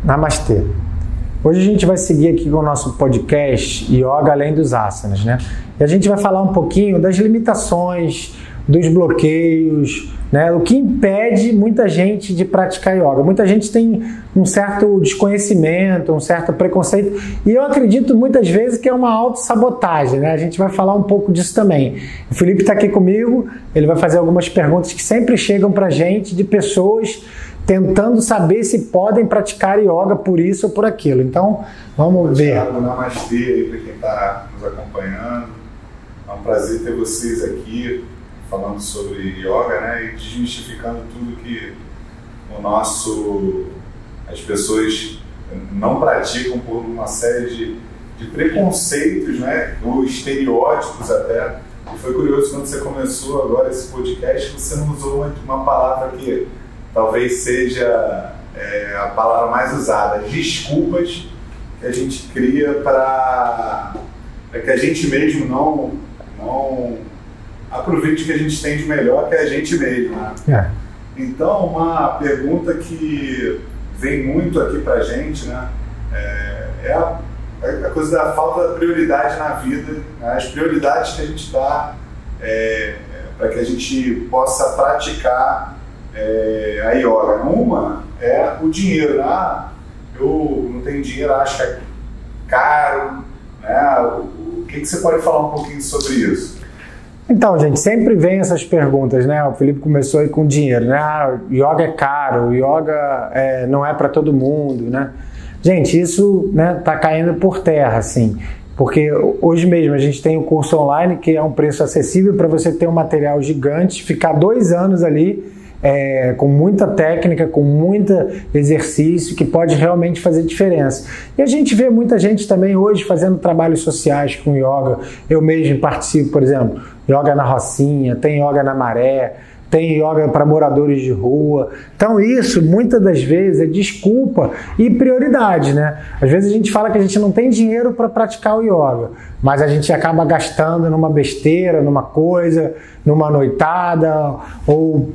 Namastê. Hoje a gente vai seguir aqui com o nosso podcast Yoga Além dos Asanas, né? E a gente vai falar um pouquinho das limitações, dos bloqueios, né? O que impede muita gente de praticar yoga. Muita gente tem um certo desconhecimento, um certo preconceito, e eu acredito muitas vezes que é uma autossabotagem, né? A gente vai falar um pouco disso também. O Felipe está aqui comigo, ele vai fazer algumas perguntas que sempre chegam para a gente de pessoas tentando saber se podem praticar yoga por isso ou por aquilo. Então, vamos ver. Namastê aí para quem está nos acompanhando. É um prazer ter vocês aqui falando sobre yoga, né? E desmistificando tudo que as pessoas não praticam por uma série de preconceitos, né? Ou estereótipos até. E foi curioso quando você começou agora esse podcast, você não usou uma palavra que talvez seja a palavra mais usada, desculpas que a gente cria para que a gente mesmo não aproveite o que a gente tem de melhor, que é a gente mesmo, né? Então, uma pergunta que vem muito aqui para a gente, né, é a coisa da falta da prioridade na vida, né? As prioridades que a gente dá para que a gente possa praticar a yoga. Uma é o dinheiro, né? Eu não tenho dinheiro, acho que é caro, né? O que você pode falar um pouquinho sobre isso? Então, gente, sempre vem essas perguntas, né? O Felipe começou aí com dinheiro, né? O yoga é caro, o yoga não é para todo mundo, né? Gente, isso, né, tá caindo por terra, assim, porque hoje mesmo a gente tem o curso online que é um preço acessível para você ter um material gigante, ficar 2 anos ali, com muita técnica, com muito exercício, que pode realmente fazer diferença. E a gente vê muita gente também hoje fazendo trabalhos sociais com yoga. Eu mesmo participo, por exemplo, yoga na Rocinha, tem yoga na Maré, tem yoga para moradores de rua. Então isso, muitas das vezes, é desculpa e prioridade, né? Às vezes a gente fala que a gente não tem dinheiro para praticar o yoga, mas a gente acaba gastando numa besteira, numa coisa, numa noitada, ou,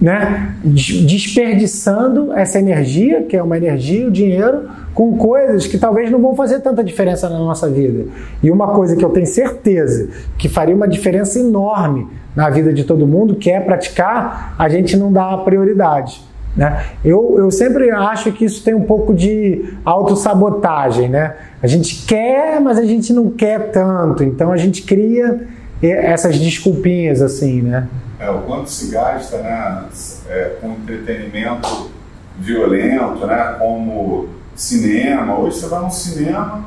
né, desperdiçando essa energia, que é uma energia, o dinheiro, com coisas que talvez não vão fazer tanta diferença na nossa vida. E uma coisa que eu tenho certeza que faria uma diferença enorme na vida de todo mundo, que é praticar, a gente não dá a prioridade, né? Eu sempre acho que isso tem um pouco de autossabotagem, né? A gente quer, mas a gente não quer tanto, então a gente cria essas desculpinhas assim, né? O quanto se gasta, né, com entretenimento violento, né, como cinema. Hoje você vai num cinema,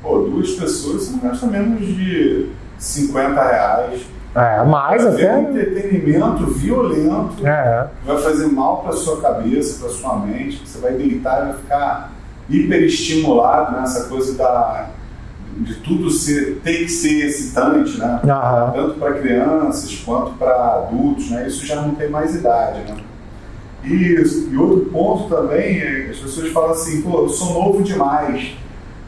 2 pessoas, você não gasta menos de R$50. Mais até. Um entretenimento violento vai fazer mal para sua cabeça, para sua mente. Você vai deitar e vai ficar hiperestimulado, né? Essa coisa de tudo ter que ser excitante, né? Tanto para crianças quanto para adultos, né? Isso já não tem mais idade, né? E outro ponto também as pessoas falam assim: eu sou novo demais,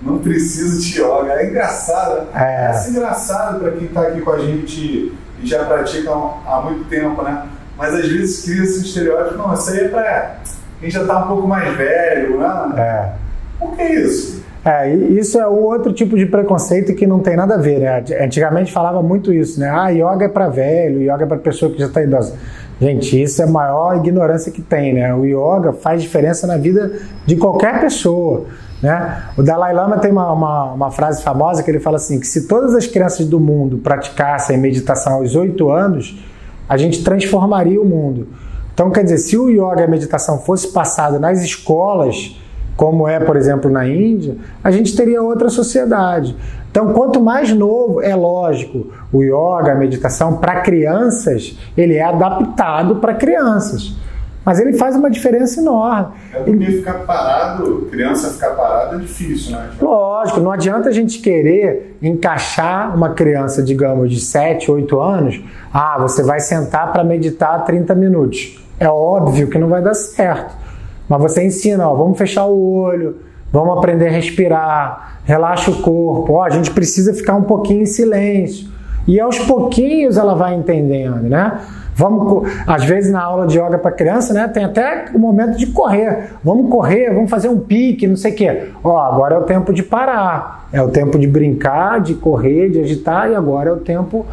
não preciso de yoga. É engraçado, é engraçado para quem está aqui com a gente e já pratica há muito tempo, né? Mas às vezes cria esse estereótipo: não, isso aí é para quem já está um pouco mais velho, né? Por que isso? Isso é um outro tipo de preconceito que não tem nada a ver, né? Antigamente falava muito isso, né? Yoga é para velho, yoga é para pessoa que já está idosa. Gente, isso é a maior ignorância que tem, né? O yoga faz diferença na vida de qualquer pessoa, né? O Dalai Lama tem uma frase famosa que ele fala assim, que se todas as crianças do mundo praticassem meditação aos 8 anos, a gente transformaria o mundo. Então, quer dizer, se o yoga e a meditação fosse passado nas escolas, como é, por exemplo, na Índia, a gente teria outra sociedade. Então, quanto mais novo, é lógico, o yoga, a meditação, para crianças, ele é adaptado para crianças. Mas ele faz uma diferença enorme. Porque ficar parado, criança ficar parada é difícil, né? Lógico, não adianta a gente querer encaixar uma criança, digamos, de 7, 8 anos, você vai sentar para meditar 30 minutos. É óbvio que não vai dar certo. Mas você ensina, vamos fechar o olho, vamos aprender a respirar, relaxa o corpo, a gente precisa ficar um pouquinho em silêncio. E aos pouquinhos ela vai entendendo, né? Às vezes na aula de yoga para criança, né, tem até o momento de correr. Vamos correr, vamos fazer um pique, não sei o quê. Agora é o tempo de parar. É o tempo de brincar, de correr, de agitar, e agora é o tempo...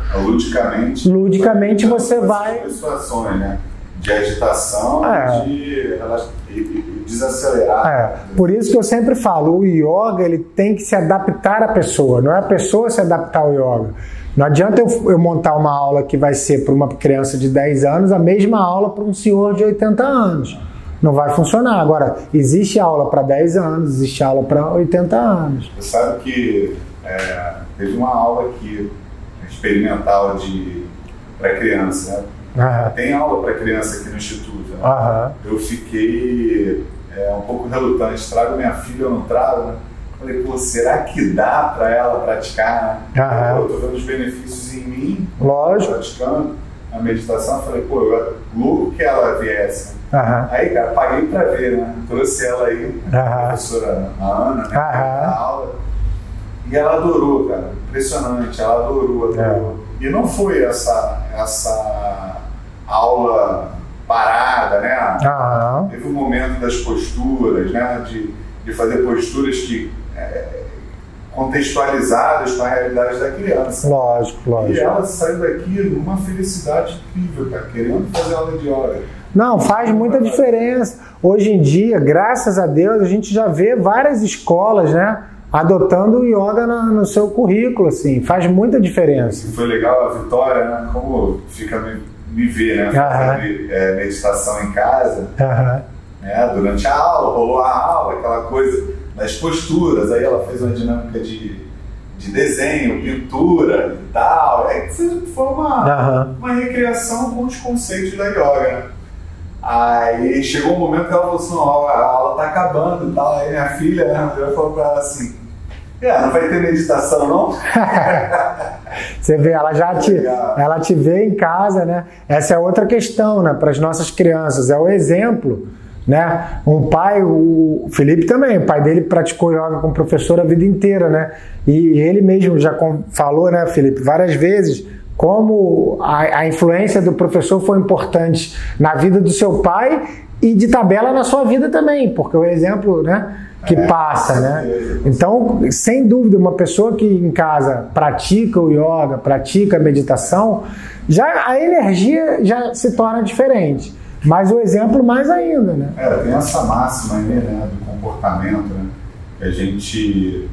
Ludicamente você vai... situações, né? De agitação e desacelerar. Por isso que eu sempre falo, o yoga ele tem que se adaptar à pessoa, não é a pessoa se adaptar ao yoga. Não adianta eu montar uma aula que vai ser para uma criança de 10 anos a mesma aula para um senhor de 80 anos. Não vai funcionar. Agora, existe aula para 10 anos, existe aula para 80 anos. Você sabe que teve uma aula aqui, experimental para criança, né? Tem aula para criança aqui no Instituto. Né? Eu fiquei um pouco relutante. Trago minha filha ou não trago? Né? Falei, pô, será que dá para ela praticar? Né? Eu tô vendo os benefícios em mim, praticando a meditação. Falei, pô, louco que ela viesse. Aí, cara, paguei para ver, né? Trouxe ela aí, a professora Ana, né? Na aula. E ela adorou, cara. Impressionante, ela adorou. E não foi essa aula parada, né? Teve um momento das posturas, né? De fazer posturas contextualizadas com a realidade da criança. Lógico. E ela saiu daqui numa felicidade incrível, cara, querendo fazer aula de yoga. Não, faz muita diferença. Hoje em dia, graças a Deus, a gente já vê várias escolas, né, adotando o yoga no seu currículo, assim, faz muita diferença. Foi legal a Vitória, né, como fica me ver, né, fazendo meditação em casa, né, durante a aula, rolou a aula, aquela coisa das posturas, aí ela fez uma dinâmica de desenho, pintura e tal, foi uma recriação com os conceitos da yoga, né? Aí chegou um momento que ela falou assim, a aula tá acabando e tal, aí minha filha, né, eu falou pra ela assim, não vai ter meditação não? Você vê, ela te vê em casa, né? Essa é outra questão, né, para as nossas crianças, é o exemplo, né? Um pai, o Felipe também, o pai dele praticou yoga com o professor a vida inteira, né? E ele mesmo já falou, né, Felipe, várias vezes, como a influência do professor foi importante na vida do seu pai e de tabela na sua vida também, porque o exemplo, né, que passa, né? Então, sem dúvida, uma pessoa que em casa pratica o yoga, pratica a meditação, a energia já se torna diferente. Mas o exemplo mais ainda, né? Tem essa máxima aí, né, do comportamento, né? Que a gente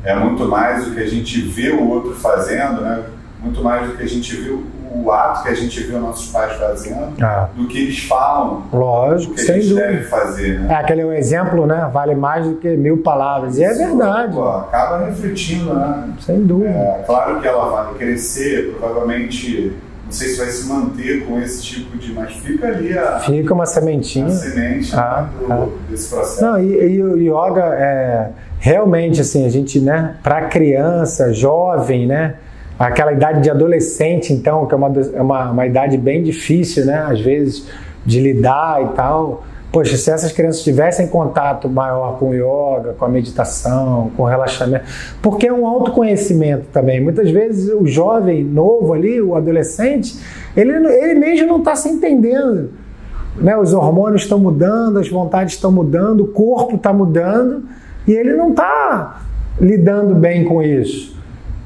é muito mais do que a gente vê o outro fazendo, né? Muito mais do que a gente vê o ato que a gente vê os nossos pais fazendo, do que eles falam. Lógico, do que a gente deve fazer, né? Aquele exemplo, né? Vale mais do que 1000 palavras. E é verdade. Acaba refletindo, né? Sem dúvida. Claro que ela vai crescer, provavelmente. Não sei se vai se manter com esse tipo de... Mas fica ali fica uma sementinha. A semente desse processo. Não, e o yoga realmente, assim, a gente, né, para criança, jovem, né, aquela idade de adolescente, então, que é uma idade bem difícil, né, às vezes, de lidar e tal. Poxa, se essas crianças tivessem contato maior com o yoga, com a meditação, com o relaxamento, porque é um autoconhecimento também. Muitas vezes o jovem novo ali, o adolescente, ele mesmo não está se entendendo. Né? Os hormônios estão mudando, as vontades estão mudando, o corpo está mudando e ele não está lidando bem com isso.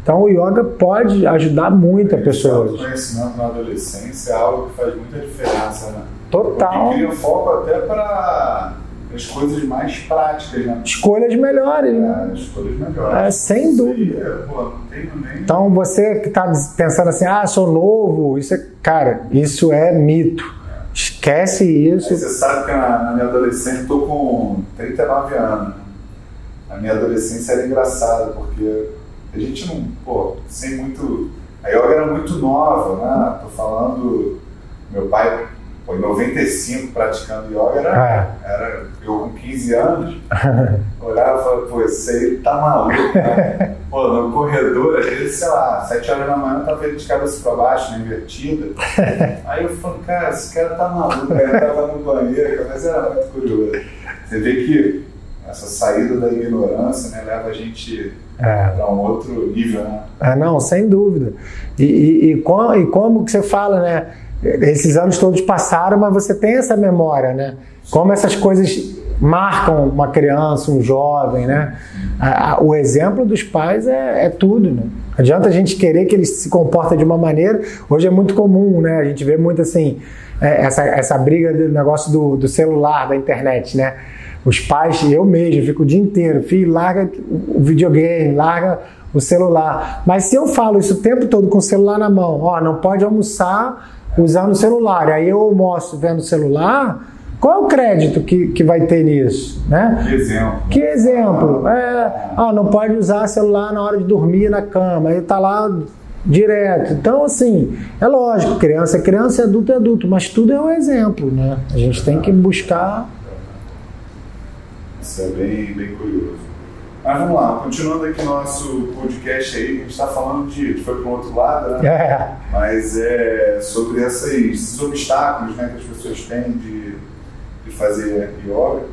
Então o yoga pode ajudar muito a pessoa. O conhecimento na adolescência é algo que faz muita diferença, né? Total. Porque cria foco até para as coisas mais práticas, né? Escolhas melhores, né? Escolhas melhores. Sem dúvida. Não tenho nem... Então você que está pensando assim, sou novo, cara, isso é mito. Esquece isso. Aí você sabe que na minha adolescência, eu estou com 39 anos. A minha adolescência era engraçada, porque a gente não, sem muito... A yoga era muito nova, né? Tô falando, meu pai... Foi em 95 praticando yoga, era eu com 15 anos, olhava e falava, esse aí tá maluco, né? No corredor, às vezes, sei lá, 7 horas da manhã, eu tava de cabeça pra baixo, né, invertida. Aí eu falei, cara, esse cara tá maluco, ele tava no banheiro, mas era muito curioso. Você vê que essa saída da ignorância, né, leva a gente para um outro nível, né? Não, sem dúvida. E como que você fala, né? esses anos todos passaram, mas você tem essa memória, né? Como essas coisas marcam uma criança, um jovem, né? O exemplo dos pais é tudo, né? Não adianta a gente querer que ele se comporte de uma maneira. Hoje é muito comum, né? A gente vê muito assim, essa briga do negócio do celular, da internet, né? Os pais, eu mesmo, fico o dia inteiro, filho, larga o videogame, larga o celular. Mas se eu falo isso o tempo todo com o celular na mão, ó, não pode almoçar usando o celular, aí eu almoço vendo o celular, qual é o crédito que vai ter nisso? Né? Que exemplo. Que exemplo? Não pode usar celular na hora de dormir na cama, aí tá lá direto. Então, assim, é lógico, criança é criança, adulto é adulto, mas tudo é um exemplo, né? A gente tem que buscar. Isso é bem curioso. Mas vamos lá, continuando aqui nosso podcast aí, a gente está falando de foi para o outro lado, né? Mas é sobre esses obstáculos, né, que as pessoas têm de fazer yoga.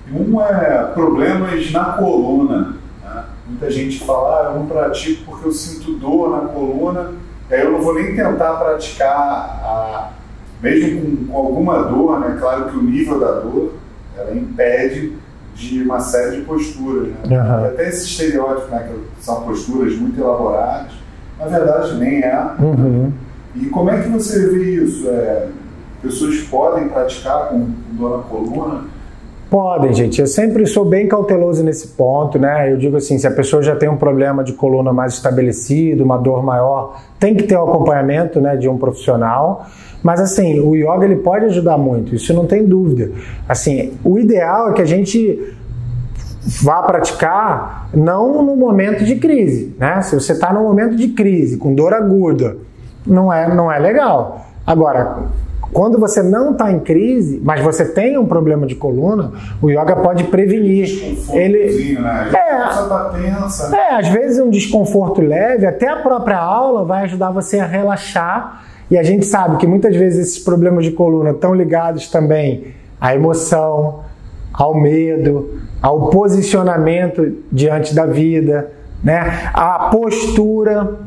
E um é problemas na coluna, né? Muita gente fala, eu não pratico porque eu sinto dor na coluna, aí eu não vou nem tentar praticar, mesmo com alguma dor, né? Claro que o nível da dor, ela impede de uma série de posturas, né? Uhum. Até esse estereótipo, né, que são posturas muito elaboradas, na verdade nem é. Uhum. E como é que você vê isso? Pessoas podem praticar com dor na coluna? Podem, gente. Eu sempre sou bem cauteloso nesse ponto, né? Eu digo assim, se a pessoa já tem um problema de coluna mais estabelecido, uma dor maior, tem que ter o acompanhamento, né, de um profissional. Mas assim, o yoga ele pode ajudar muito, isso não tem dúvida. Assim, o ideal é que a gente vá praticar não no momento de crise, né? Se você está num momento de crise, com dor aguda, não é legal. Agora, quando você não está em crise, mas você tem um problema de coluna, o yoga pode prevenir. Ele né? Tá tensa, né? Às vezes um desconforto leve, até a própria aula vai ajudar você a relaxar. E a gente sabe que muitas vezes esses problemas de coluna estão ligados também à emoção, ao medo, ao posicionamento diante da vida, né? À postura.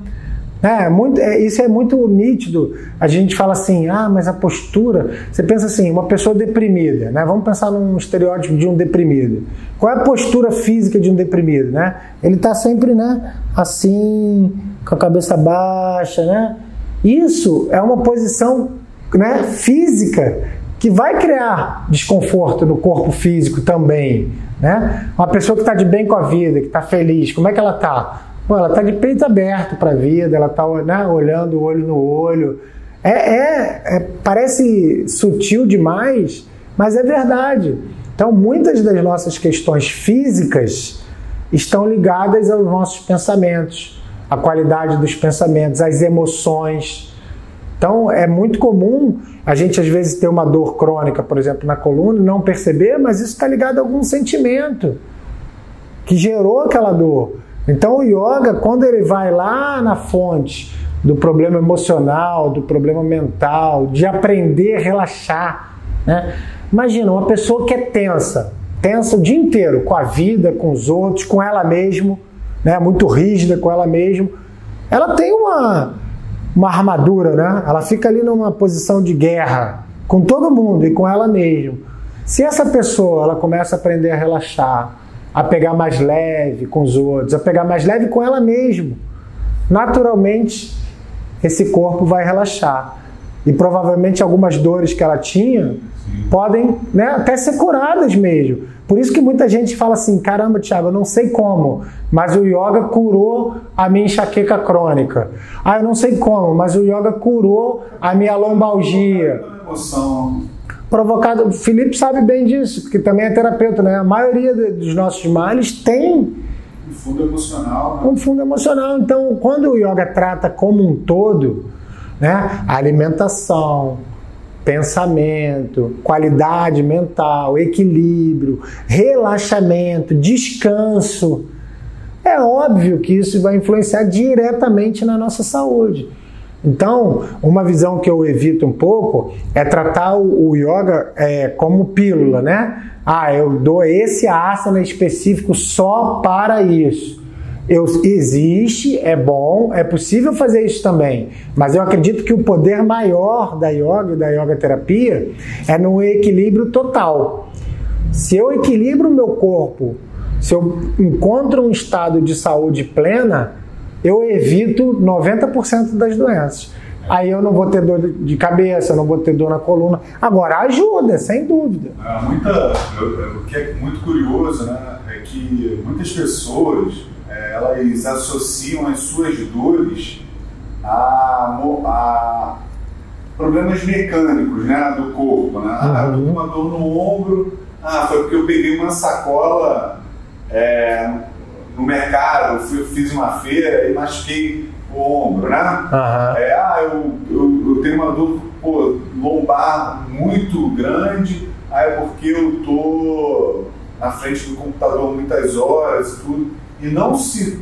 Isso é muito nítido. A gente fala assim, mas a postura... Você pensa assim, uma pessoa deprimida, né? Vamos pensar num estereótipo de um deprimido. Qual é a postura física de um deprimido, né? Ele está sempre, né, assim, com a cabeça baixa, né? Isso é uma posição, né, física que vai criar desconforto no corpo físico também, né? Uma pessoa que está de bem com a vida, que está feliz, como é que ela está? Ela está de peito aberto para a vida, ela está, né, olhando olho no olho. Parece sutil demais, mas é verdade. Então, muitas das nossas questões físicas estão ligadas aos nossos pensamentos, à qualidade dos pensamentos, às emoções. Então, é muito comum a gente, às vezes, ter uma dor crônica, por exemplo, na coluna, não perceber, mas isso está ligado a algum sentimento que gerou aquela dor. Então, o yoga, quando ele vai lá na fonte do problema emocional, do problema mental, de aprender a relaxar, né? Imagina, uma pessoa que é tensa o dia inteiro com a vida, com os outros, com ela mesma, né? Muito rígida com ela mesma. Ela tem uma armadura, né? Ela fica ali numa posição de guerra com todo mundo e com ela mesma. Se essa pessoa ela começa a aprender a relaxar, a pegar mais leve com os outros, a pegar mais leve com ela mesma, naturalmente esse corpo vai relaxar. E provavelmente algumas dores que ela tinha podem, né, até ser curadas mesmo. Por isso que muita gente fala assim, caramba, Thiago, eu não sei como, mas o yoga curou a minha enxaqueca crônica. Eu não sei como, mas o yoga curou a minha lombalgia. Provocado, o Felipe sabe bem disso, porque também é terapeuta, né? A maioria dos nossos males tem um fundo emocional, né? Um fundo emocional. Então, quando o yoga trata como um todo, né, a alimentação, pensamento, qualidade mental, equilíbrio, relaxamento, descanso, é óbvio que isso vai influenciar diretamente na nossa saúde. Então, uma visão que eu evito um pouco é tratar o yoga como pílula, né? Eu dou esse asana específico só para isso. Existe, é bom, é possível fazer isso também, mas eu acredito que o poder maior da yoga e da yoga terapia é no equilíbrio total. Se eu equilibro o meu corpo, se eu encontro um estado de saúde plena, eu evito 90% das doenças. Aí eu não vou ter dor de cabeça, eu não vou ter dor na coluna. Agora, ajuda, sem dúvida. O que é muito curioso, né, é que muitas pessoas elas associam as suas dores a problemas mecânicos, né, do corpo. Né? Eu tô com uma dor no ombro, foi porque eu peguei uma sacola no mercado, fiz uma feira e machuquei o ombro, né? Eu tenho uma dor lombar muito grande, é porque eu tô na frente do computador muitas horas e tudo, e não se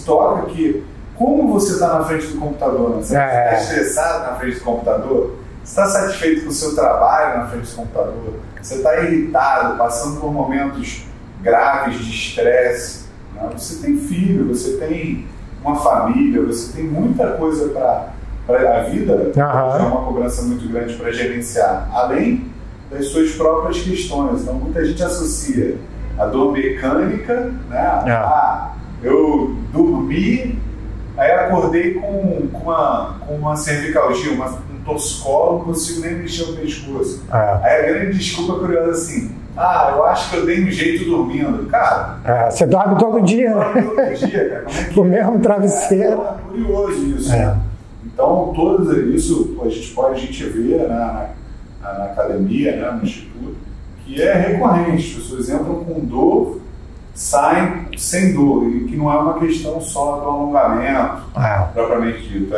toca que como você está na frente do computador, né? Você está estressado na frente do computador, você está satisfeito com o seu trabalho na frente do computador, você está irritado, passando por momentos graves de estresse, né? Você tem filho, você tem uma família, você tem muita coisa para a vida, é uma cobrança muito grande para gerenciar, além das suas próprias questões. Então muita gente associa a dor mecânica, né? Eu dormi, aí acordei com uma cervicalgia, um torcicolo, não consigo nem mexer o pescoço. Aí a grande desculpa curiosa assim, eu acho que eu dei um jeito dormindo. Cara, você dorme todo dia, né? Todo dia, cara. Como é que com o mesmo travesseiro. É curioso isso. Né? Então, tudo isso a gente vê, né, na academia, né, no instituto, que é recorrente. As pessoas entram com dor, saem sem dor, e que não é uma questão só do alongamento, propriamente dito.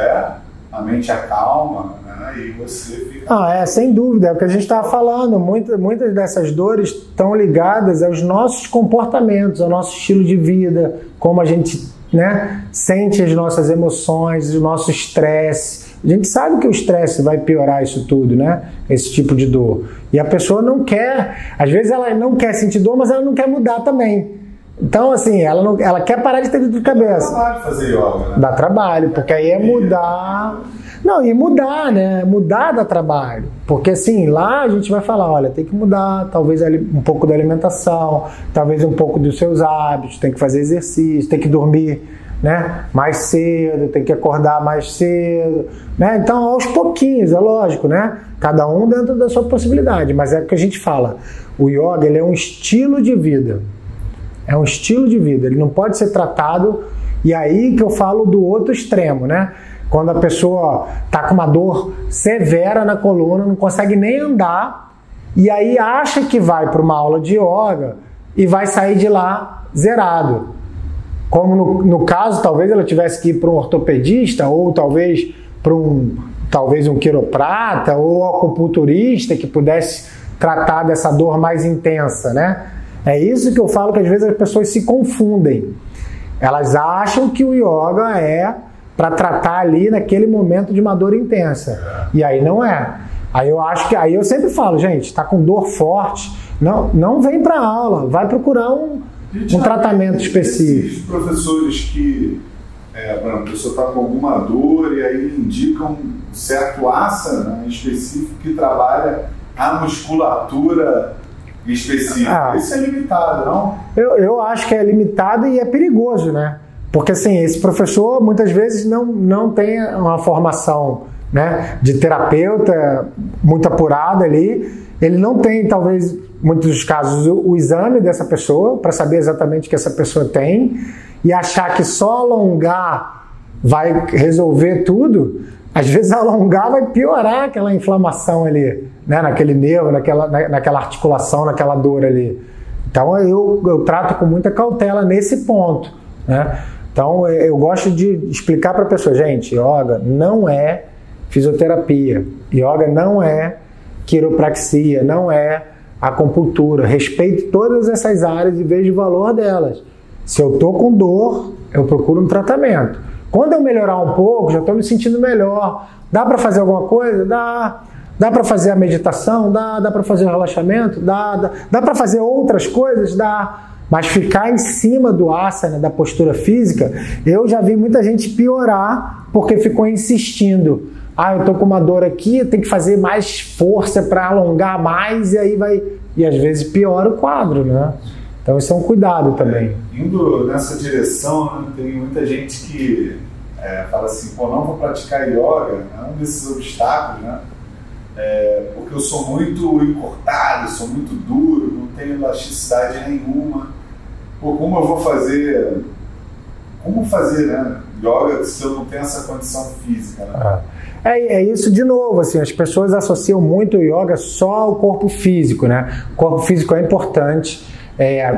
A mente acalma, né, e você fica... sem dúvida, é o que a gente estava falando. Muitas dessas dores estão ligadas aos nossos comportamentos, ao nosso estilo de vida, como a gente, né, sente as nossas emoções, o nosso estresse. A gente sabe que o estresse vai piorar isso tudo, né? Esse tipo de dor. E a pessoa não quer, às vezes ela não quer sentir dor, mas ela não quer mudar também. Então, assim, ela quer parar de ter dor de cabeça. Dá trabalho fazer yoga, né? Dá trabalho, porque aí é mudar... Não, e mudar, né? Mudar dá trabalho. Porque, assim, lá a gente vai falar, olha, tem que mudar, talvez um pouco da alimentação, talvez um pouco dos seus hábitos, tem que fazer exercício, tem que dormir, né, mais cedo, tem que acordar mais cedo, né? Então, aos pouquinhos, é lógico, né? Cada um dentro da sua possibilidade, mas é o que a gente fala. O yoga, ele é um estilo de vida. É um estilo de vida, ele não pode ser tratado, e aí que eu falo do outro extremo, né? Quando a pessoa está com uma dor severa na coluna, não consegue nem andar, e aí acha que vai para uma aula de yoga e vai sair de lá zerado. Como no caso, talvez ela tivesse que ir para um ortopedista, ou talvez para um quiroprata, ou acupunturista que pudesse tratar dessa dor mais intensa, né? É isso que eu falo, que às vezes as pessoas se confundem. Elas acham que o yoga é para tratar ali naquele momento de uma dor intensa. E aí não é. Aí eu sempre falo, gente, está com dor forte, não vem para aula, vai procurar um tratamento específico. Esses professores que a pessoa está com alguma dor e aí indicam um certo asana específico que trabalha a musculatura específica. Isso é limitado, não? Eu acho que é limitado e é perigoso, né? Porque assim, esse professor muitas vezes não tem uma formação, né, de terapeuta muito apurada ali. Ele não tem, talvez, em muitos dos casos, o exame dessa pessoa para saber exatamente o que essa pessoa tem, e achar que só alongar vai resolver tudo. Às vezes alongar vai piorar aquela inflamação ali, né, naquele nervo, naquela articulação, naquela dor ali. Então eu trato com muita cautela nesse ponto, né? Então eu gosto de explicar para a pessoa, gente, yoga não é fisioterapia, yoga não é quiropraxia, não é acupuntura. Respeite todas essas áreas e veja o valor delas. Se eu estou com dor, eu procuro um tratamento. Quando eu melhorar um pouco, já estou me sentindo melhor. Dá para fazer alguma coisa? Dá. Dá para fazer a meditação? Dá para fazer o relaxamento? Dá para fazer outras coisas? Dá. Mas ficar em cima do asana, da postura física, eu já vi muita gente piorar porque ficou insistindo. Eu tô com uma dor aqui, eu tenho que fazer mais força para alongar mais e aí vai... E às vezes piora o quadro, né? Então isso é um cuidado também. Indo nessa direção, né, tem muita gente que fala assim, não vou praticar yoga, é um desses obstáculos, né? Porque eu sou muito encortado, sou muito duro, não tenho elasticidade nenhuma. Como eu vou fazer? Como fazer, né, yoga se eu não tenho essa condição física, né? É isso de novo, assim, as pessoas associam muito o yoga só ao corpo físico, né? O corpo físico é importante.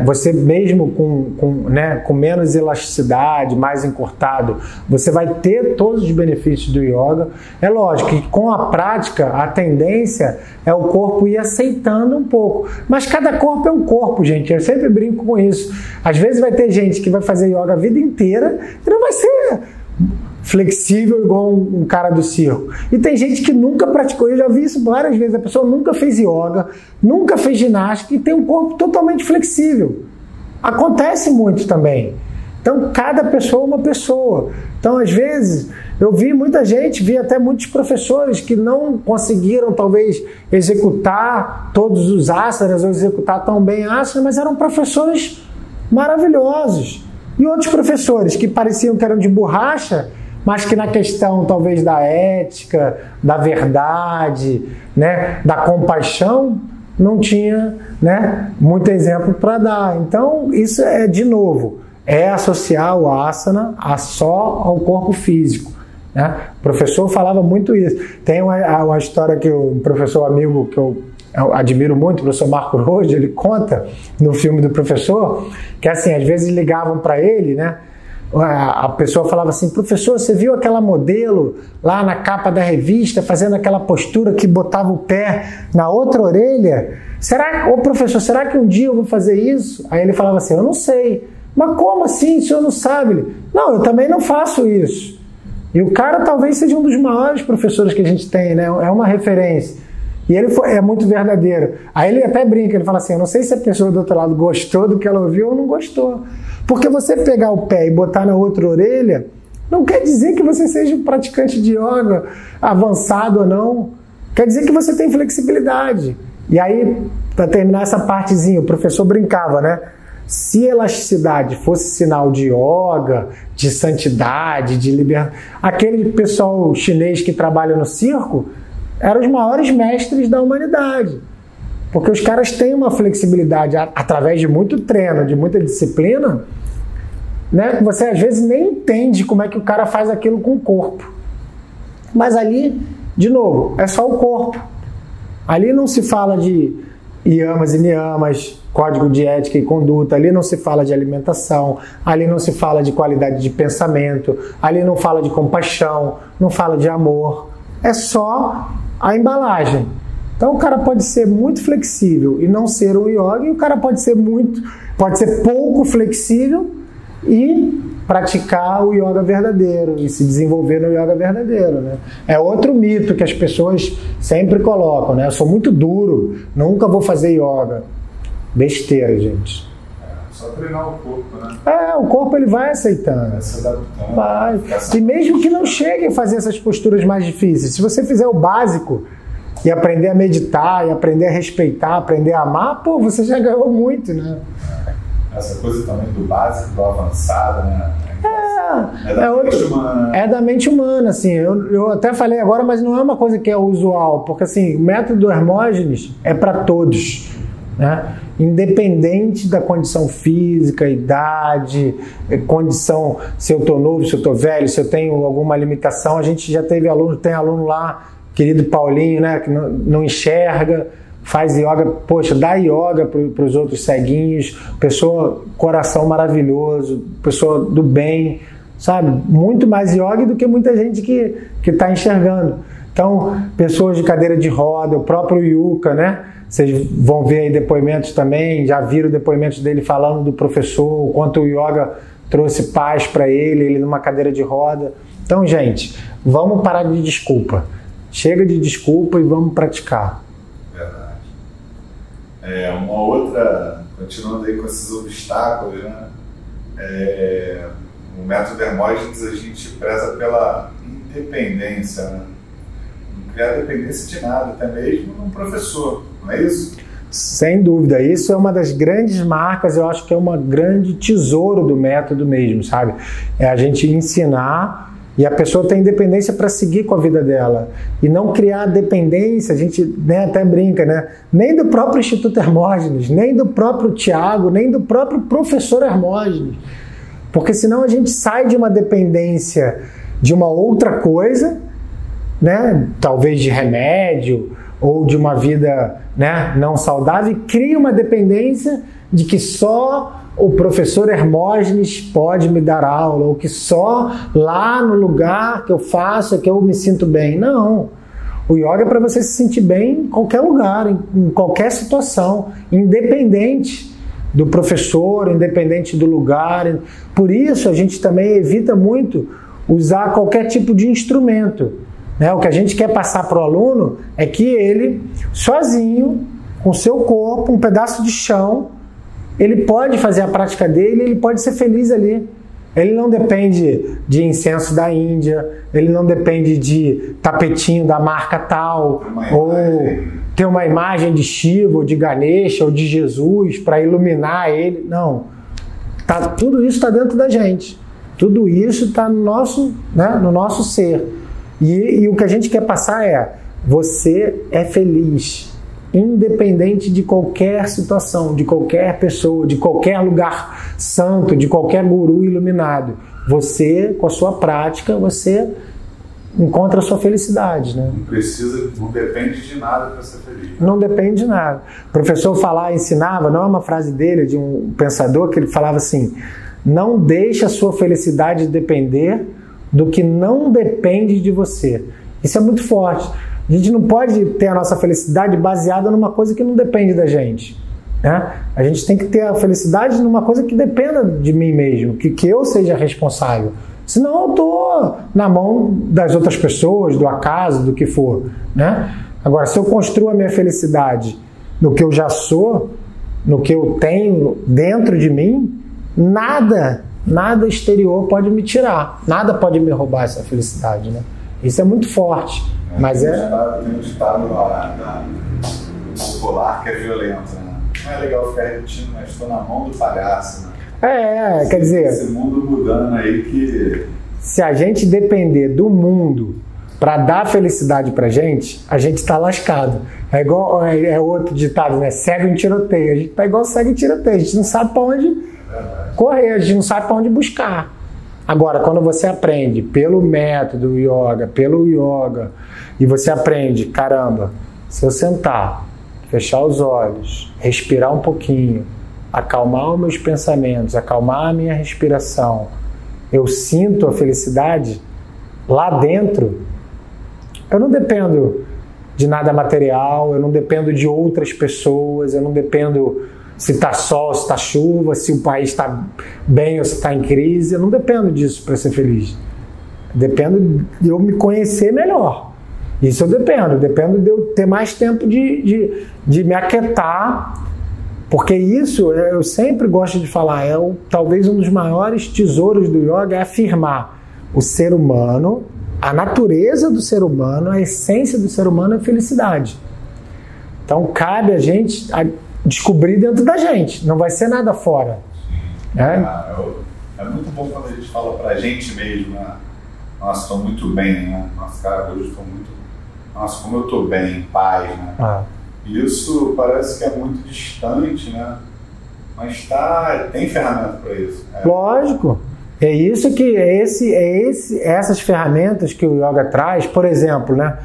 Você mesmo com menos elasticidade, mais encurtado, você vai ter todos os benefícios do yoga. É lógico que com a prática, a tendência é o corpo ir aceitando um pouco. Mas cada corpo é um corpo, gente. Eu sempre brinco com isso. Às vezes vai ter gente que vai fazer yoga a vida inteira e não vai ser flexível igual um cara do circo. E tem gente que nunca praticou, eu já vi isso várias vezes, a pessoa nunca fez yoga, nunca fez ginástica e tem um corpo totalmente flexível. Acontece muito também. Então, cada pessoa é uma pessoa. Então, às vezes, eu vi muita gente, vi até muitos professores que não conseguiram, talvez, executar todos os asanas ou executar tão bem asanas, mas eram professores maravilhosos. E outros professores que pareciam que eram de borracha, mas que na questão talvez da ética, da verdade, né, da compaixão, não tinha, né, muito exemplo para dar. Então, isso de novo, associar o asana só ao corpo físico. Né? O professor falava muito isso. Tem uma história que um professor amigo que eu admiro muito, o professor Marco Rojo, ele conta no filme do professor, que assim, às vezes ligavam para ele, né? A pessoa falava assim, professor, você viu aquela modelo lá na capa da revista fazendo aquela postura que botava o pé na outra orelha? Professor, será que um dia eu vou fazer isso? Aí ele falava assim, eu não sei. Mas como assim? O senhor não sabe? Não, eu também não faço isso. E o cara talvez seja um dos maiores professores que a gente tem, né? É uma referência. E ele é muito verdadeiro. Aí ele até brinca, ele fala assim, eu não sei se a pessoa do outro lado gostou do que ela ouviu ou não gostou. Porque você pegar o pé e botar na outra orelha, não quer dizer que você seja um praticante de yoga avançado ou não. Quer dizer que você tem flexibilidade. E aí, para terminar essa partezinha, o professor brincava, né? Se elasticidade fosse sinal de yoga, de santidade, de liberdade, aquele pessoal chinês que trabalha no circo eram os maiores mestres da humanidade. Porque os caras têm uma flexibilidade através de muito treino, de muita disciplina, né? Você às vezes nem entende como é que o cara faz aquilo com o corpo. Mas ali, de novo, é só o corpo. Ali não se fala de yamas e niyamas, código de ética e conduta, ali não se fala de alimentação, ali não se fala de qualidade de pensamento, ali não fala de compaixão, não fala de amor. É só a embalagem. Então o cara pode ser muito flexível e não ser um yoga, e o cara pode ser pouco flexível e praticar o yoga verdadeiro e se desenvolver no yoga verdadeiro, né? É outro mito que as pessoas sempre colocam, né? Eu sou muito duro, nunca vou fazer yoga. Besteira, gente. Só treinar o corpo, né? O corpo ele vai aceitando. Vai se adaptando. Vai. E mesmo que não chegue a fazer essas posturas mais difíceis, se você fizer o básico e aprender a meditar, e aprender a respeitar, aprender a amar, você já ganhou muito, né? Essa coisa também do básico, do avançado, né? É da mente humana, assim. Eu até falei agora, mas não é uma coisa que é usual, porque assim, o método Hermógenes é para todos, né? Independente da condição física, idade, condição, se eu estou novo, se eu estou velho, se eu tenho alguma limitação. A gente já teve tem aluno lá, querido Paulinho, né, que não enxerga, faz yoga, dá yoga para os outros ceguinhos, pessoa, coração maravilhoso, pessoa do bem, sabe? Muito mais yoga do que muita gente que está enxergando. Então, pessoas de cadeira de roda, o próprio Yuka, né? Vocês vão ver aí depoimentos também, já viram depoimentos dele falando do professor, o quanto o yoga trouxe paz para ele numa cadeira de roda. Então, gente, vamos parar de desculpa. Chega de desculpa e vamos praticar. Verdade. Uma outra continuando aí com esses obstáculos, né? O método Hermógenes, a gente preza pela independência, né? Não criar dependência de nada, até mesmo um professor, não é isso? Sem dúvida, isso é uma das grandes marcas, eu acho que é uma grande tesouro do método mesmo, sabe? É a gente ensinar e a pessoa ter independência para seguir com a vida dela. E não criar dependência, a gente, né, até brinca, né? Nem do próprio Instituto Hermógenes, nem do próprio Tiago, nem do próprio professor Hermógenes. Porque senão a gente sai de uma dependência de uma outra coisa, né? Talvez de remédio ou de uma vida, né, não saudável, e cria uma dependência de que só o professor Hermógenes pode me dar aula, ou que só lá no lugar que eu faço é que eu me sinto bem. Não. O yoga é para você se sentir bem em qualquer lugar, em qualquer situação, independente do professor, independente do lugar. Por isso a gente também evita muito usar qualquer tipo de instrumento. O que a gente quer passar para o aluno é que ele, sozinho, com seu corpo, um pedaço de chão, ele pode fazer a prática dele, ele pode ser feliz ali. Ele não depende de incenso da Índia, ele não depende de tapetinho da marca tal, ou ter uma imagem de Shiva, ou de Ganesha, ou de Jesus para iluminar ele. Não. Tudo isso está dentro da gente. Tudo isso está no nosso ser. E o que a gente quer passar é: você é feliz, independente de qualquer situação, de qualquer pessoa, de qualquer lugar santo, de qualquer guru iluminado. Você, com a sua prática, você encontra a sua felicidade, né? Não depende de nada para ser feliz. Não depende de nada. O professor ensinava, não é uma frase dele, de um pensador, que ele falava assim: não deixe a sua felicidade depender do que não depende de você. Isso é muito forte. A gente não pode ter a nossa felicidade baseada numa coisa que não depende da gente, né? A gente tem que ter a felicidade numa coisa que dependa de mim mesmo, que eu seja responsável. Senão eu estou na mão das outras pessoas, do acaso, do que for, né? Agora, se eu construo a minha felicidade no que eu já sou, no que eu tenho dentro de mim, nada exterior pode me tirar, nada pode me roubar essa felicidade, né? Isso é muito forte. Mas tem um ditado lá popular que é violento, né? Não é legal ficar repetindo, mas estou na mão do palhaço, né? Quer dizer, esse mundo mudando aí que... Se a gente depender do mundo para dar felicidade pra gente, a gente está lascado. É igual outro ditado, né? Segue um tiroteio. A gente tá igual segue um tiroteio. A gente não sabe para onde correr, a gente não sabe para onde buscar. Agora, quando você aprende pelo método yoga, e você aprende, caramba, se eu sentar, fechar os olhos, respirar um pouquinho, acalmar os meus pensamentos, acalmar a minha respiração, eu sinto a felicidade lá dentro, eu não dependo de nada material, eu não dependo de outras pessoas, eu não dependo se está sol, se está chuva, se o país está bem ou se está em crise. Eu não dependo disso para ser feliz. Dependo de eu me conhecer melhor. Isso eu dependo de eu ter mais tempo de me aquietar, porque isso, eu sempre gosto de falar, talvez um dos maiores tesouros do yoga é afirmar o ser humano, a natureza do ser humano, a essência do ser humano é felicidade. Então cabe a gente descobrir dentro da gente, não vai ser nada fora. É muito bom quando a gente fala pra gente mesmo, né? Nossa, estou muito bem, né? Nossa, cara, hoje estou muito... Nossa, como eu estou bem, em paz, né? Isso parece que é muito distante, né? Mas tem ferramenta para isso. Lógico. É isso que essas ferramentas que o yoga traz, por exemplo, né?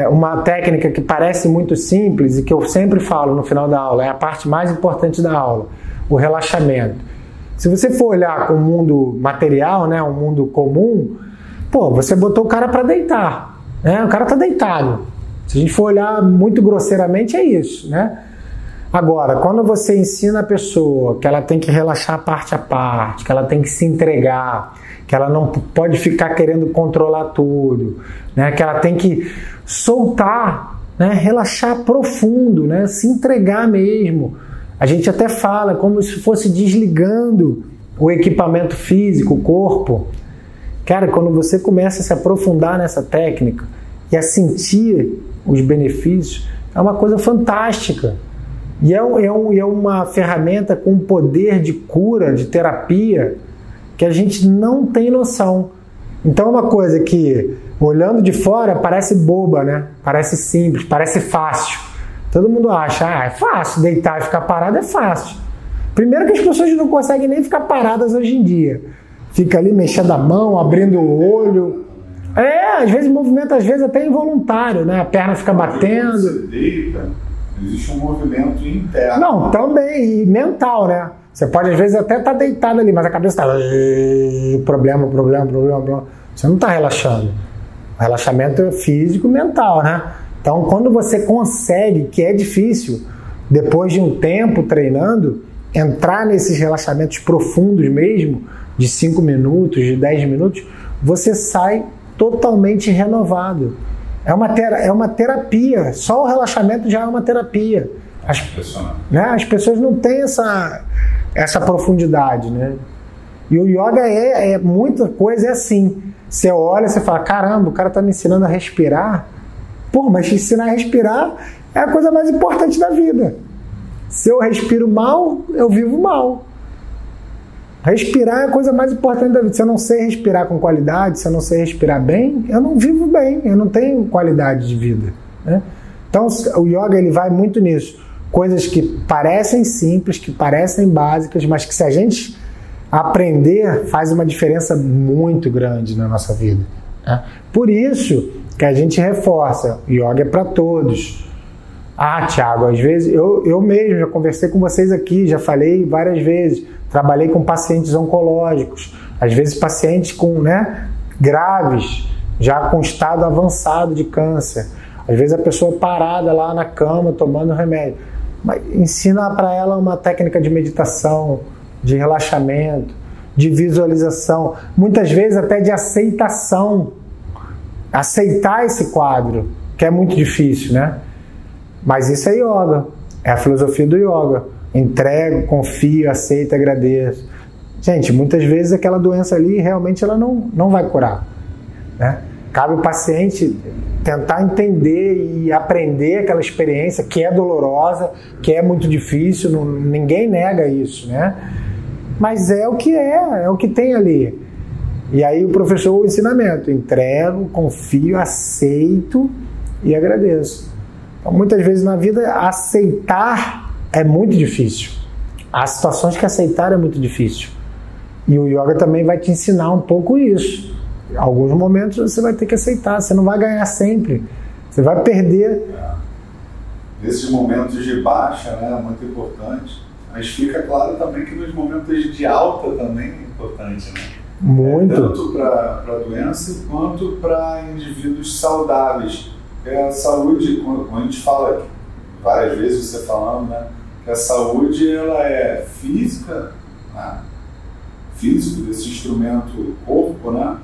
Uma técnica que parece muito simples e que eu sempre falo no final da aula, é a parte mais importante da aula, o relaxamento. Se você for olhar com o mundo material, né, um mundo comum, você botou o cara para deitar, né? O cara está deitado. Se a gente for olhar muito grosseiramente, é isso, né? Agora, quando você ensina a pessoa que ela tem que relaxar parte a parte, que ela tem que se entregar, que ela não pode ficar querendo controlar tudo, né? Que ela tem que soltar, né? Relaxar profundo, né? Se entregar mesmo, A gente até fala como se fosse desligando o equipamento físico, o corpo. Cara, quando você começa a se aprofundar nessa técnica e a sentir os benefícios, é uma coisa fantástica. E é uma ferramenta com um poder de cura, de terapia, que a gente não tem noção. Então é uma coisa que, olhando de fora, parece boba, né? Parece simples, parece fácil. Todo mundo acha, é fácil, deitar e ficar parado é fácil. Primeiro que as pessoas não conseguem nem ficar paradas hoje em dia. Fica ali mexendo a mão, abrindo o olho. Às vezes movimento, às vezes até involuntário, né? A perna fica batendo. Quando você deita, existe um movimento interno. Não, também, e mental, né? Você pode às vezes até estar deitado ali, mas a cabeça está... Problema. Você não está relaxando. O relaxamento é físico e mental, né? Então, quando você consegue, que é difícil, depois de um tempo treinando, entrar nesses relaxamentos profundos mesmo, de 5 minutos, de 10 minutos, você sai totalmente renovado. É uma terapia. Só o relaxamento já é uma terapia. As pessoas não têm essa profundidade, né? E o yoga é muita coisa, é assim. Você olha e fala, caramba, o cara está me ensinando a respirar. Pô, mas ensinar a respirar é a coisa mais importante da vida. Se eu respiro mal, eu vivo mal. Respirar é a coisa mais importante da vida. Se eu não sei respirar com qualidade, se eu não sei respirar bem, eu não vivo bem, eu não tenho qualidade de vida, né? Então o yoga ele vai muito nisso. Coisas que parecem simples, que parecem básicas, mas que se a gente aprender, faz uma diferença muito grande na nossa vida, né? Por isso que a gente reforça, o yoga é para todos. Thiago, às vezes, eu mesmo já conversei com vocês aqui, já falei várias vezes, trabalhei com pacientes oncológicos, às vezes pacientes com, graves, já com estado avançado de câncer, às vezes a pessoa parada lá na cama tomando remédio, mas ensina para ela uma técnica de meditação, de relaxamento, de visualização, muitas vezes até de aceitação, aceitar esse quadro, que é muito difícil, né? Mas isso é yoga, é a filosofia do yoga. Entrego, confio, aceito, agradeço. Gente, muitas vezes aquela doença ali realmente ela não vai curar, né? Cabe o paciente tentar entender e aprender aquela experiência que é dolorosa, que é muito difícil, ninguém nega isso, né? Mas é o que tem ali. E aí o professor, o ensinamento, entrego, confio, aceito e agradeço. Então, muitas vezes na vida aceitar é muito difícil. Há situações que aceitar é muito difícil. E o yoga também vai te ensinar um pouco isso. Em alguns momentos você vai ter que aceitar, você não vai ganhar sempre. Você vai perder. Nesses momentos de baixa, né, é muito importante. Mas fica claro também que nos momentos de alta também é importante, né? Muito. Tanto para a doença quanto para indivíduos saudáveis. A saúde, quando a gente fala várias vezes, você falando, né, que a saúde ela é física, né, físico desse instrumento corpo, né,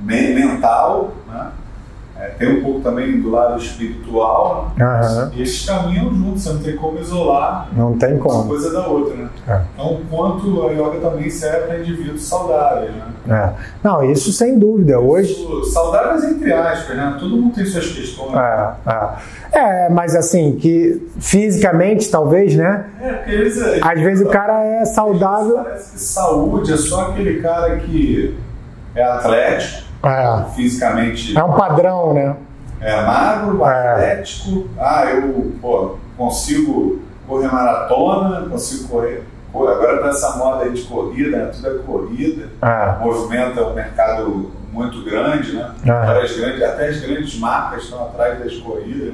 mental, né, tem um pouco também do lado espiritual, né, e esses caminham juntos, você não tem como isolar uma coisa da outra, né? Então, quanto a yoga também serve para indivíduos saudáveis, né? Não, isso sem dúvida. Hoje saudáveis entre aspas, né? Todo mundo tem suas questões. Mas assim, que fisicamente talvez, né? Porque às vezes o cara é saudável. Parece que saúde é só aquele cara que é atlético, fisicamente. É um padrão, né? É magro, atlético. Eu consigo correr maratona, consigo correr. Agora tá essa moda aí de corrida, né? Tudo é corrida. Movimenta um mercado muito grande, né? Até as grandes marcas estão atrás das corridas.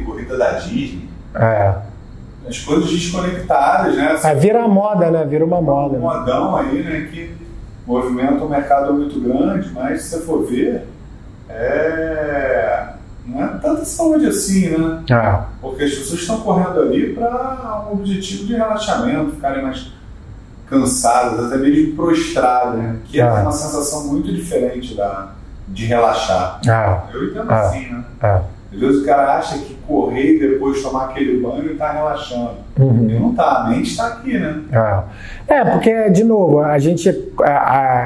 Corrida da Disney. As coisas desconectadas, né? Vira moda, né? Vira uma moda. Um modão aí, né? Que movimenta um mercado muito grande, mas se você for ver, não é tanta saúde assim, né? Porque as pessoas estão correndo ali para um objetivo de relaxamento, ficarem mais cansadas, até mesmo prostradas, né? Que é uma sensação muito diferente de relaxar. Eu entendo assim, né? Às vezes o cara acha que correr e depois tomar aquele banho está relaxando. E não está, a mente está aqui, né? Porque, de novo, a gente,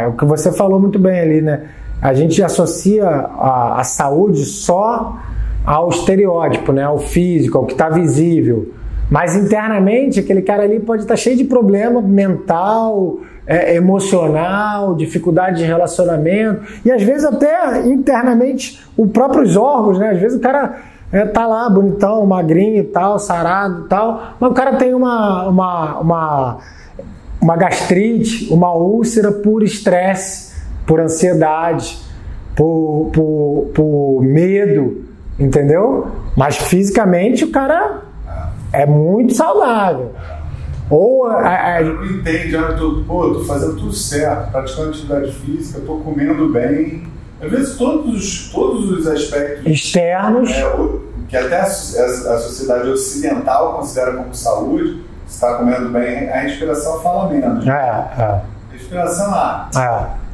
o que você falou muito bem ali, né? A gente associa a saúde só ao estereótipo, né? Ao físico, ao que está visível. Mas internamente, aquele cara ali pode estar cheio de problema mental, emocional, dificuldade de relacionamento, e às vezes até internamente os próprios órgãos, né? Às vezes o cara tá lá bonitão, magrinho e tal, sarado e tal, mas o cara tem uma gastrite, uma úlcera por estresse, por ansiedade, por medo, entendeu? Mas fisicamente o cara é muito saudável. Ou entende, tô fazendo tudo certo, praticando atividade física, tô comendo bem. Às vezes todos os aspectos externos que até a sociedade ocidental considera como saúde, se está comendo bem, a respiração fala menos. Respiração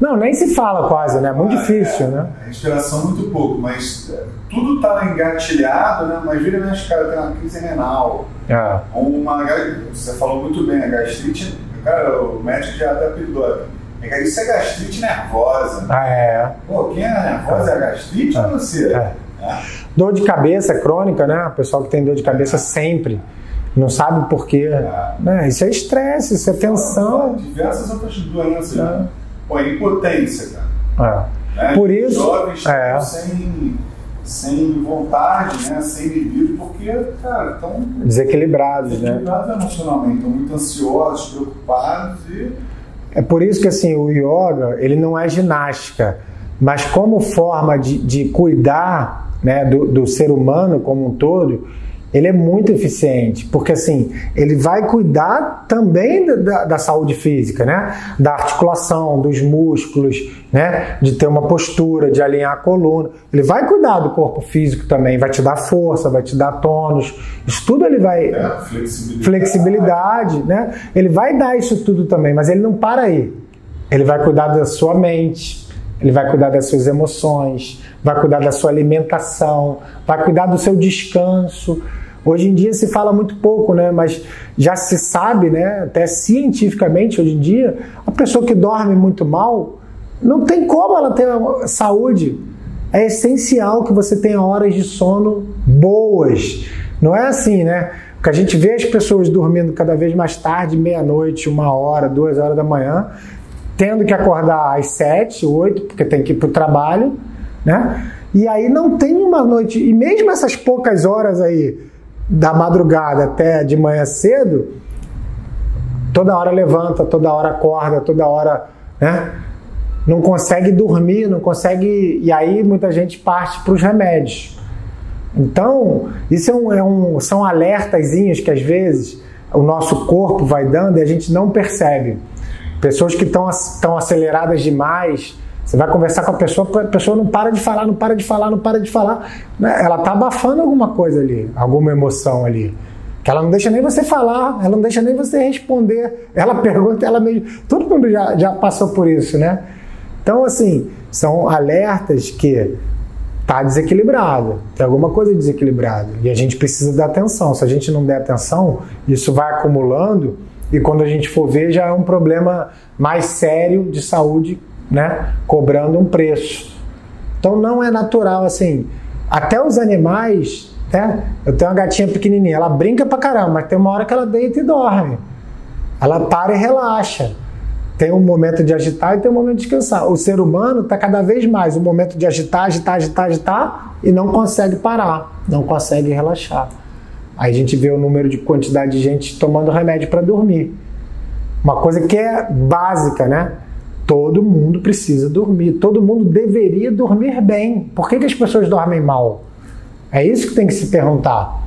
Não, nem se fala quase, né? Muito difícil, né? A respiração muito pouco, mas tudo está engatilhado, né? Mas vira menos, cara, tem uma crise renal. Você falou muito bem, a gastrite, cara, o médico já até apelidou. Isso é gastrite nervosa. Pô, quem é nervosa é a gastrite ou você? Dor de cabeça crônica, né? O pessoal que tem dor de cabeça sempre. Não sabe por quê. Isso é estresse, isso é tensão. Diversas outras doenças. Impotência, cara. Por isso. Jovens sem vontade, né? Sem libido, porque, cara, estão desequilibrados, né? Emocionalmente, estão muito ansiosos, preocupados e... É por isso que assim, o yoga, ele não é ginástica, mas como forma de cuidar, né, do ser humano como um todo, ele é muito eficiente, porque assim, ele vai cuidar também da saúde física, né? Da articulação, dos músculos, né? De ter uma postura, de alinhar a coluna. Ele vai cuidar do corpo físico também, vai te dar força, vai te dar tônus. Isso tudo ele vai... Flexibilidade, né? Ele vai dar isso tudo também, mas ele não para aí. Ele vai cuidar da sua mente, ele vai cuidar das suas emoções, vai cuidar da sua alimentação, vai cuidar do seu descanso. Hoje em dia se fala muito pouco, né? Mas já se sabe, né? Até cientificamente, hoje em dia, a pessoa que dorme muito mal, não tem como ela ter saúde. É essencial que você tenha horas de sono boas. Não é assim, né? Porque a gente vê as pessoas dormindo cada vez mais tarde, meia-noite, 1h, 2h da manhã, tendo que acordar às 7, 8, porque tem que ir para o trabalho, né? E aí não tem uma noite... E mesmo essas poucas horas aí, da madrugada até de manhã cedo, toda hora levanta, toda hora acorda, toda hora, né? Não consegue dormir, não consegue... E aí muita gente parte para os remédios. Então, isso são alertazinhos que às vezes o nosso corpo vai dando e a gente não percebe. Pessoas que estão aceleradas demais, você vai conversar com a pessoa não para de falar, não para de falar, não para de falar. Ela está abafando alguma coisa ali, alguma emoção ali. Que ela não deixa nem você falar, ela não deixa nem você responder. Ela pergunta, ela mesmo... Todo mundo já passou por isso, né? Então, assim, são alertas que está desequilibrado, tem alguma coisa desequilibrada. E a gente precisa dar atenção. Se a gente não der atenção, isso vai acumulando e quando a gente for ver, já é um problema mais sério de saúde, né? Cobrando um preço. Então não é natural assim. Até os animais, né? Eu tenho uma gatinha pequenininha, ela brinca pra caramba, mas tem uma hora que ela deita e dorme. Ela para e relaxa. Tem um momento de agitar e tem um momento de descansar. O ser humano está cada vez mais um momento de agitar e não consegue parar, não consegue relaxar. Aí a gente vê o número de quantidade de gente tomando remédio para dormir. Uma coisa que é básica, né? Todo mundo precisa dormir, todo mundo deveria dormir bem. Por que as pessoas dormem mal? É isso que tem que se perguntar.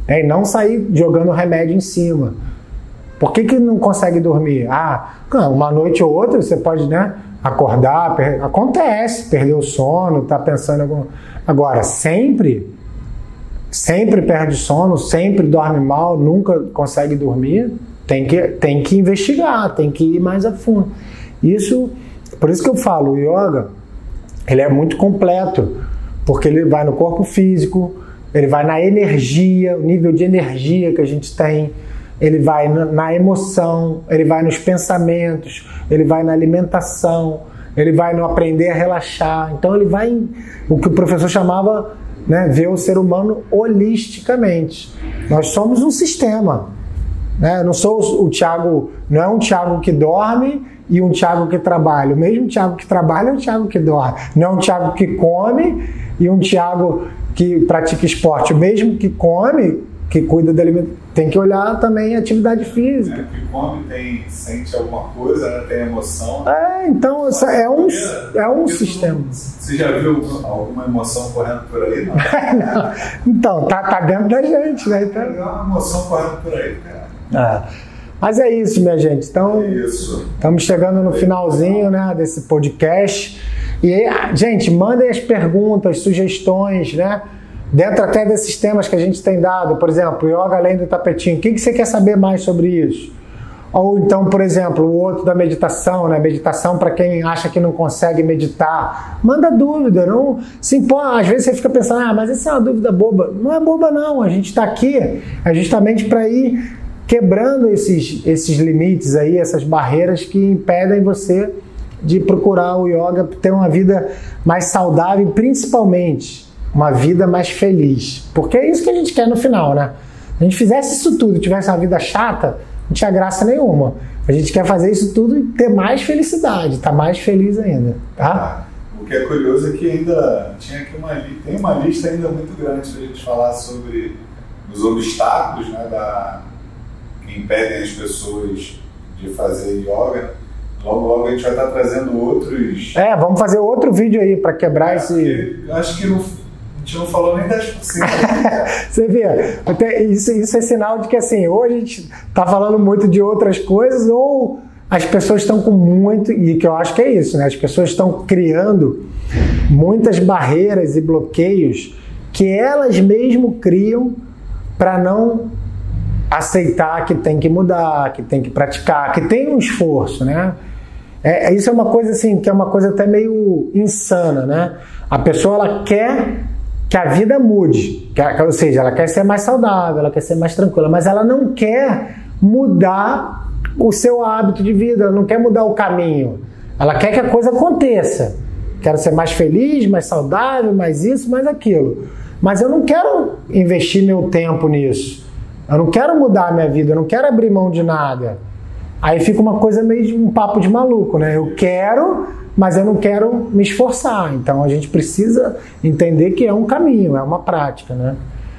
E não sair jogando remédio em cima. Por que não consegue dormir? Uma noite ou outra você pode, né, acordar, acontece, perder o sono, tá pensando em algum... Agora, sempre perde sono, sempre dorme mal, nunca consegue dormir, tem que investigar, tem que ir mais a fundo. Por isso que eu falo, o yoga, ele é muito completo, porque ele vai no corpo físico, ele vai na energia, o nível de energia que a gente tem, ele vai na emoção, ele vai nos pensamentos, ele vai na alimentação, ele vai no aprender a relaxar. Então ele vai em o que o professor chamava, né, ver o ser humano holisticamente. Nós somos um sistema, né? Eu não sou o Thiago, não é um Thiago que dorme e um Thiago que trabalha. O mesmo Thiago que trabalha é um Thiago que dorme. Não é um Thiago que come e um Thiago que pratica esporte. O mesmo que come, que cuida da alimentação, tem que olhar também a atividade física. Que come, sente alguma coisa, né? Tem emoção. Então é um sistema. Você já viu alguma emoção correndo por aí? Não. Não. Então, tá dentro da gente, né? Então... É uma emoção correndo por aí, cara. Mas é isso, minha gente. Então, estamos chegando no finalzinho, né, desse podcast. E aí, gente, mandem as perguntas, sugestões, né? Dentro até desses temas que a gente tem dado. Por exemplo, yoga além do tapetinho. O que você quer saber mais sobre isso? Ou então, por exemplo, o outro da meditação, né? Meditação para quem acha que não consegue meditar. Manda dúvida. Não se impõe. Às vezes você fica pensando, mas essa é uma dúvida boba. Não é boba, não. A gente está aqui justamente para ir quebrando esses limites aí, essas barreiras que impedem você de procurar o yoga, ter uma vida mais saudável e principalmente uma vida mais feliz. Porque é isso que a gente quer no final, né? Se a gente fizesse isso tudo, tivesse uma vida chata, não tinha graça nenhuma. A gente quer fazer isso tudo e ter mais felicidade, estar mais feliz ainda, tá? O que é curioso é que ainda tem uma lista ainda muito grande para a gente falar sobre os obstáculos, né, que impedem as pessoas de fazer yoga. Logo a gente vai estar trazendo outros... vamos fazer outro vídeo aí para quebrar esse... Acho que a gente não falou nem 10%. Você vê, isso é sinal de que assim, ou a gente está falando muito de outras coisas, ou as pessoas estão com muito, e que eu acho que é isso, né? As pessoas estão criando muitas barreiras e bloqueios que elas mesmo criam para não aceitar que tem que mudar, que tem que praticar, que tem um esforço, né? Isso é uma coisa assim, que é uma coisa até meio insana, né? A pessoa, ela quer que a vida mude, ou seja, ela quer ser mais saudável, ela quer ser mais tranquila, mas ela não quer mudar o seu hábito de vida, ela não quer mudar o caminho, ela quer que a coisa aconteça. Quero ser mais feliz, mais saudável, mais isso, mais aquilo. Mas eu não quero investir meu tempo nisso. Eu não quero mudar a minha vida, eu não quero abrir mão de nada. Aí fica uma coisa meio de um papo de maluco, né? Eu quero, mas eu não quero me esforçar. Então a gente precisa entender que é um caminho, é uma prática, né?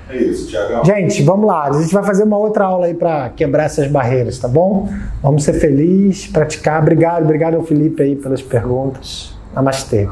É isso, Thiagão. Gente, vamos lá. A gente vai fazer uma outra aula aí para quebrar essas barreiras, tá bom? Vamos ser felizes, praticar. Obrigado ao Felipe aí pelas perguntas. Namastê.